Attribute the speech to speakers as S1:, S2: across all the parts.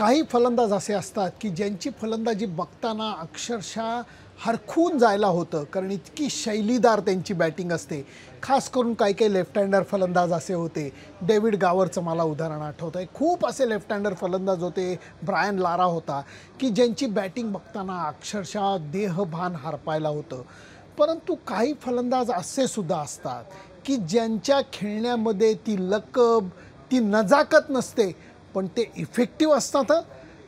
S1: काही फलंदाज असे असतात की ज्यांची फलंदाजी बघताना अक्षरशः हरखून जायला होतं, कारण इतकी शैलीदार त्यांची बॅटिंग असते. खास करून काही काही लेफ्ट हँडर फलंदाज असे होते. डेव्हिड गावरचं मला उदाहरण आठवतं आहे. खूप असे लेफ्ट हँडर फलंदाज होते. ब्रायन लारा होता की ज्यांची बॅटिंग बघताना अक्षरशः देहभान हरपायला होतं. परंतु काही फलंदाज असे सुद्धा असतात की ज्यांच्या खेळण्यामध्ये ती लकब, ती नजाकत नसते, पण ते इफेक्टिव्ह असतात.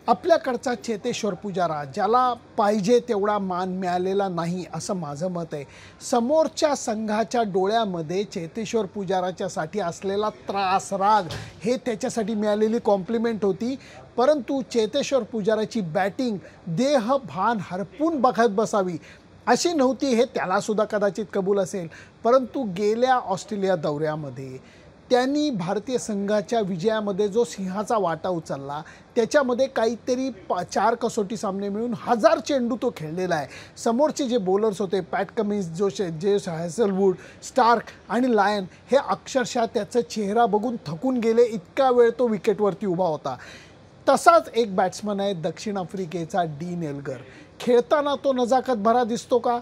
S1: आपल्याकडचा चेतेश्वर पुजारा, ज्याला पाहिजे तेवढा मान मिळालेला नाही असं माझं मत आहे. समोरच्या संघाच्या डोळ्यामध्ये चेतेश्वर पुजाराच्यासाठी असलेला त्रास, राग हे त्याच्यासाठी मिळालेली कॉम्प्लिमेंट होती. परंतु चेतेश्वर पुजाराची बॅटिंग देहभान हरपून बघत बसावी अशी नव्हती, हे त्यालासुद्धा कदाचित कबूल असेल. परंतु गेल्या ऑस्ट्रेलिया दौऱ्यामध्ये त्यांनी भारतीय संघाच्या विजयामध्ये जो सिंहाचा वाटा उचलला, त्याच्यामध्ये काहीतरी 4 कसोटी सामने मिळून 1000 चेंडू तो खेळलेला आहे. समोरचे जे बॉलर्स होते, पॅट कमिन्स, जेस हॅझलवूड, स्टार्क आणि लायन, हे अक्षरशः त्याचा चेहरा बघून थकून गेले, इतका वेळ तो विकेटवरती उभा होता. तसाच एक बॅट्समन आहे दक्षिण आफ्रिकेचा डीन एल्गर. खेळताना तो नजाकत भरा दिसतो का?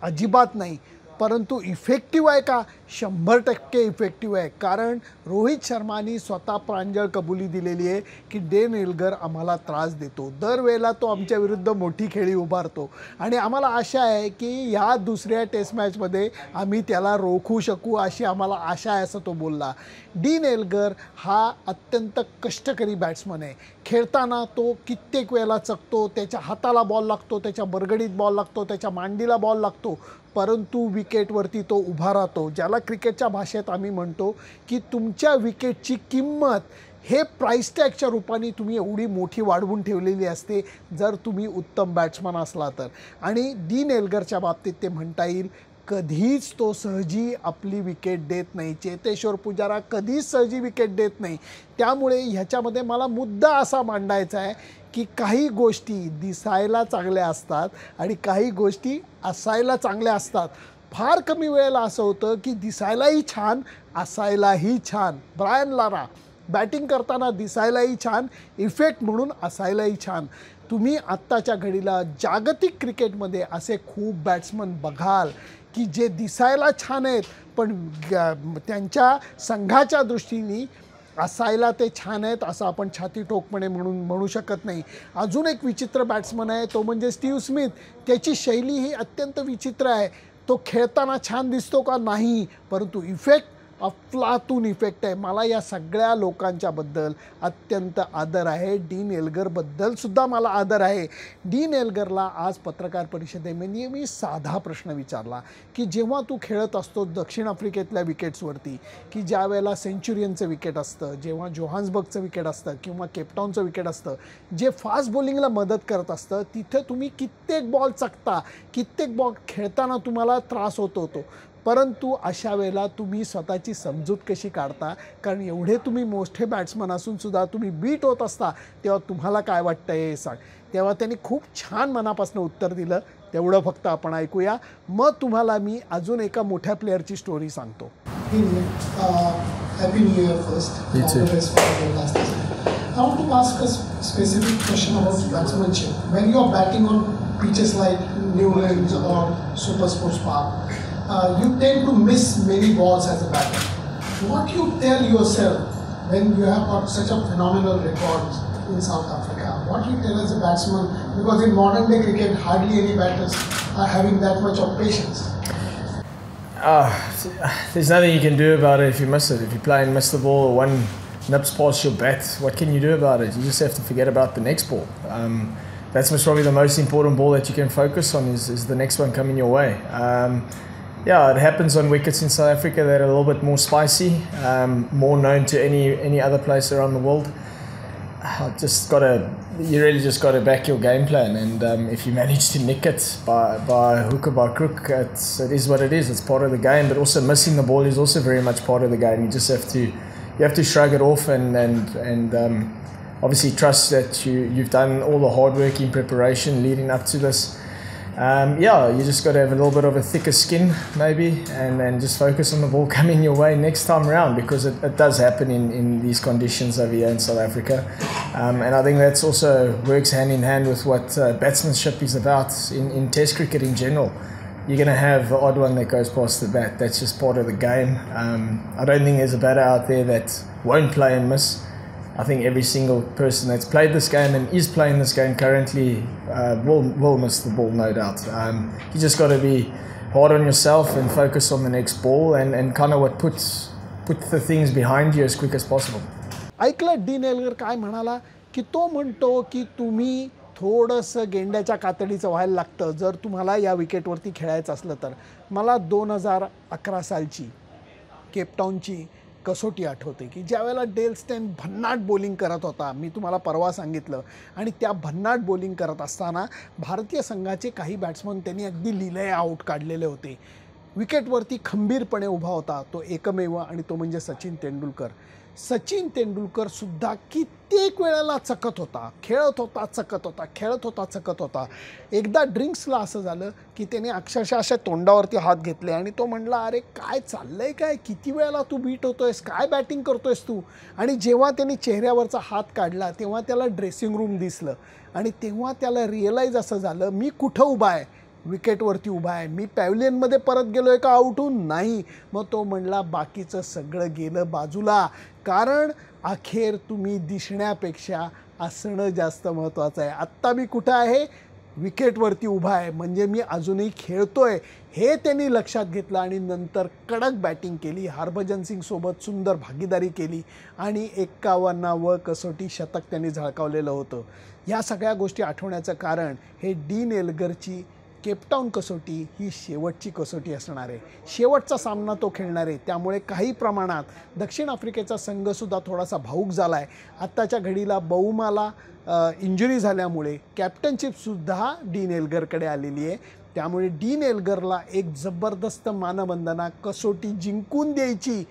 S1: अजिबात नाही. परंतु इफेक्टिव्ह आहे का? 100% इफेक्टिव्ह आहे. कारण रोहित शर्मानी स्वतः प्रांजळ कबुली दिलेली आहे की डीन एल्गर आम्हाला त्रास देतो. दरवेळेला तो आमच्या विरुद्ध मोठी खेळी उभारतो आणि आम्हाला आशा आहे की ह्या दुसऱ्या टेस्ट मॅचमध्ये आम्ही त्याला रोखू शकू, अशी आम्हाला आशा आहे, असं तो बोलला. डीन एल्गर हा अत्यंत कष्टकरी बॅट्समन आहे. खेळताना तो कित्येक वेळेला चकतो, त्याच्या हाताला बॉल लागतो, त्याच्या बरगडीत बॉल लागतो, त्याच्या मांडीला बॉल लागतो, परंतु विकेटवरती तो उभा राहतो. ज्याला क्रिकेटच्या भाषेत आम्ही म्हणतो की तुमच्या विकेटची किंमत हे प्राइस टॅगच्या रूपाने तुम्ही एवढी मोठी वाढवून ठेवलेली असते जर तुम्ही उत्तम बॅट्समन असला तर. आणि डीन एल्गरच्या बाबतीत ते म्हणता येईल, कधीच तो सहजी आपली विकेट देत नाही. चेतेश्वर पुजारा कधीच सहजी विकेट देत नाही. त्यामुळे ह्याच्यामध्ये मला मुद्दा असा मांडायचा आहे की काही गोष्टी दिसायला चांगल्या असतात आणि काही गोष्टी असायला चांगल्या असतात. फार कमी वेळेला असं होतं की दिसायलाही छान, असायलाही छान. ब्रायन लारा बॅटिंग करताना दिसायलाही छान, इफेक्ट म्हणून असायलाही छान. तुम्ही आत्ताच्या घडीला जागतिक क्रिकेटमध्ये असे खूप बॅट्समन बघाल की जे दिसायला छान आहेत, पण त्यांच्या संघाच्या दृष्टीने असायला ते छान आहेत असं आपण छाती ठोकपणे म्हणू शकत नाही. अजून एक विचित्र बॅट्समन आहे, तो म्हणजे स्टीव्ह स्मिथ. त्याची शैली ही अत्यंत विचित्र आहे. तो खेळताना छान दिसतो का? नाही, परंतु इफेक्ट अफलातून इफेक्ट आहे. मला या सगळ्या लोकांच्याबद्दल अत्यंत आदर आहे. डीन एल्गरबद्दलसुद्धा मला आदर आहे. डीन एल्गरला आज पत्रकार परिषदेमध्ये मी साधा प्रश्न विचारला की जेव्हा तू खेळत असतो दक्षिण आफ्रिकेतल्या विकेट्सवरती, की ज्या वेळेला सेंचुरियनचं विकेट असतं, जेव्हा जोहान्सबर्गचं विकेट असतं किंवा केपटाऊनचं विकेट असतं, जे फास्ट बॉलिंगला मदत करत असतं, तिथे तुम्ही कित्येक बॉल चकता, कित्येक बॉल खेळताना तुम्हाला त्रास होतो. परंतु अशा वेळेला तुम्ही स्वतःची समजूत कशी काढता? कारण एवढे तुम्ही मोठे बॅट्समन असूनसुद्धा तुम्ही बीट होत असता, तेव्हा तुम्हाला काय वाटतं हे सांग. तेव्हा त्यांनी खूप छान मनापासून उत्तर दिलं. तेवढं फक्त आपण ऐकूया, मग तुम्हाला मी अजून एका मोठ्या प्लेअरची स्टोरी सांगतो.
S2: Happy New Year first.
S3: You too.
S2: I want to ask a specific question about batsmanship. When you are batting on pitches like Newlands or Super Sports Park, you tend to miss many balls as a batter. What you tell yourself when you have got such a phenomenal record in South Africa? What you tell as a batsman? Because in modern day cricket, hardly any batters are having that much of patience.
S3: There's nothing you can do about it if you miss it. If you play and miss the ball or one nips past your bat, what can you do about it? You just have to forget about the next ball. That's probably the most important ball that you can focus on is the next one coming your way. Yeah, it happens on wickets in South Africa that are a little bit more spicy, more known to any other place around the world. You really just got to back your game plan, and if you manage to nick it by hook or by crook, it is what it is. It's part of the game, but also missing the ball is also very much part of the game. You have to shrug it off and obviously trust that you've done all the hard work in preparation leading up to this. Yeah, you just got to have a little bit of a thicker skin maybe, and just focus on the ball coming your way next time around, because it does happen in these conditions over here in South Africa. And I think that's also works hand in hand with what batsmanship is about in Test cricket in general. You're going to have the odd one that goes past the bat. That's just part of the game. I don't think there's a batter out there that won't play and miss. I think every single person that's played this game and is playing this game currently will miss the ball, no doubt. You just got to be hard on yourself and focus on the next ball and kind of what put the things behind you as quick as possible.
S1: ऐकलं dean Elgar काय म्हणाला की तो म्हणतो की तुम्ही थोडंसं गेंड्याच्या कातडीचं व्हायला लागतं जर तुम्हाला या विकेटवरती खेळायचं असलं तर. मला 2011 सालची केपटाऊनची कसोटी आठवते की ज्यावेळेला डेल स्टेन भन्नाट बॉलिंग करत होता. मी तुम्हाला परवा सांगितलं. आणि त्या भन्नाट बॉलिंग करत असताना भारतीय संघाचे काही बॅट्समन त्यांनी अगदी लिलय आऊट काढलेले होते. विकेटवरती खंबीरपणे उभा होता तो एकमेव, आणि तो म्हणजे सचिन तेंडुलकर. सचिन तेंडुलकर सुद्धा कित्येक वेळेला चकत होता, खेळत होता, चकत होता, खेळत होता, चकत होता. एकदा ड्रिंक्सला असं झालं की त्याने अक्षरशः अशा तोंडावरती हात घेतले आणि तो म्हणला, अरे काय चाललंय काय, किती वेळेला तू बीट होतोयस, काय बॅटिंग करतोयस तू. आणि जेव्हा त्यांनी चेहऱ्यावरचा हात काढला तेव्हा त्याला ड्रेसिंग रूम दिसलं आणि तेव्हा त्याला रिअलाईज असं झालं, मी कुठं उभा आहे, विकेटवरती उभा आहे, मी पॅव्हलियनमध्ये परत गेलो आहे का आऊट होऊन, नाही. मग तो म्हणला बाकीचं सगळं गेलं बाजूला, कारण अखेर तुम्ही दिसण्यापेक्षा असणं जास्त महत्त्वाचं आहे. आत्ता मी कुठं आहे, विकेटवरती उभा आहे, म्हणजे मी अजूनही खेळतोय हे त्यांनी लक्षात घेतलं आणि नंतर कडक बॅटिंग केली. हरभजन सिंगसोबत सुंदर भागीदारी केली आणि 51वे कसोटी शतक त्यांनी झळकावलेलं होतं. या सगळ्या गोष्टी आठवण्याचं कारण हे डीन एल्गरची केपटाऊन कसोटी ही शेवटची कसोटी असणार आहे. शेवटचा सामना तो खेळणार आहे. त्यामुळे काही प्रमाणात दक्षिण आफ्रिकेचा संघसुद्धा थोडासा भावूक झाला आहे. आत्ताच्या घडीला बौमाला इंजुरी झाल्यामुळे कॅप्टनशिपसुद्धा डीन एल्गरकडे आलेली आहे. त्यामुळे डीन एल्गरला एक जबरदस्त मानवंदना कसोटी जिंकून द्यायची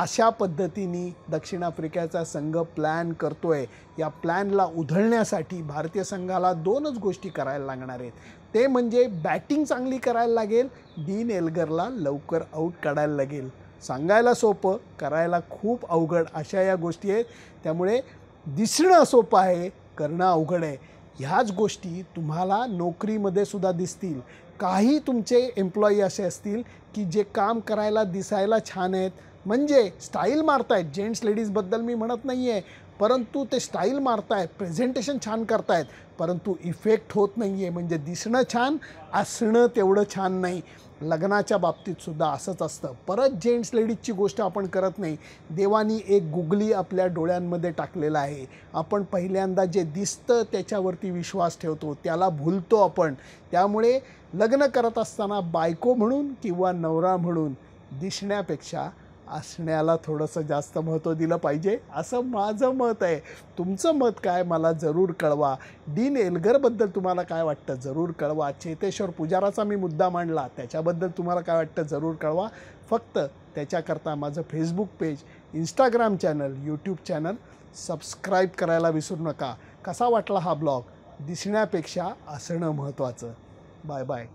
S1: अशा पद्धतीने दक्षिण आफ्रिकेचा संघ प्लॅन करतोय. या प्लॅनला उधळण्यासाठी भारतीय संघाला 2च गोष्टी करायला लागणार आहेत. ते म्हणजे बॅटिंग चांगली करायला लागेल, डीन एल्गरला लवकर आऊट काढायला लागेल. सांगायला सोपं, करायला खूप अवघड अशा या गोष्टी आहेत. त्यामुळे दिसणं सोपं आहे, करणं अवघड आहे. ह्याच गोष्टी तुम्हाला नोकरीमध्ये सुद्धा दिसतील. काही तुमचे एम्प्लॉई असे असतील की जे काम करायला दिसायला छान आहेत, म्हणजे स्टाईल मारतायत, जेंट्स लेडीजबद्दल मी म्हणत नाही आहे, परंतु ते स्टाईल मारतायत, प्रेझेंटेशन छान करतायत, परंतु इफेक्ट होत नाही आहे. म्हणजे दिसणं छान, असणं तेवढं छान नाही. लग्नाच्या बाबतीतसुद्धा असंच असतं. परत जेंट्स लेडीजची गोष्ट आपण करत नाही. देवानी एक गुगली आपल्या डोळ्यांमध्ये टाकलेला आहे. आपण पहिल्यांदा जे दिसतं त्याच्यावरती विश्वास ठेवतो, त्याला भुलतो आपण. त्यामुळे लग्न करत असताना बायको म्हणून किंवा नवरा म्हणून दिसण्यापेक्षा असण्याला थोडंसं जास्त महत्त्व दिलं पाहिजे, असं माझं मत आहे. तुमचं मत काय मला जरूर कळवा. डीन एल्गरबद्दल तुम्हाला काय वाटतं जरूर कळवा. चेतेश्वर पुजाराचा मी मुद्दा मांडला, त्याच्याबद्दल तुम्हाला काय वाटतं जरूर कळवा. फक्त त्याच्याकरता माझं Facebook page, Instagram channel, YouTube channel subscribe करायला विसरू नका. कसा वाटला हा ब्लॉग? दिसण्यापेक्षा असणं महत्त्वाचं. Bye bye.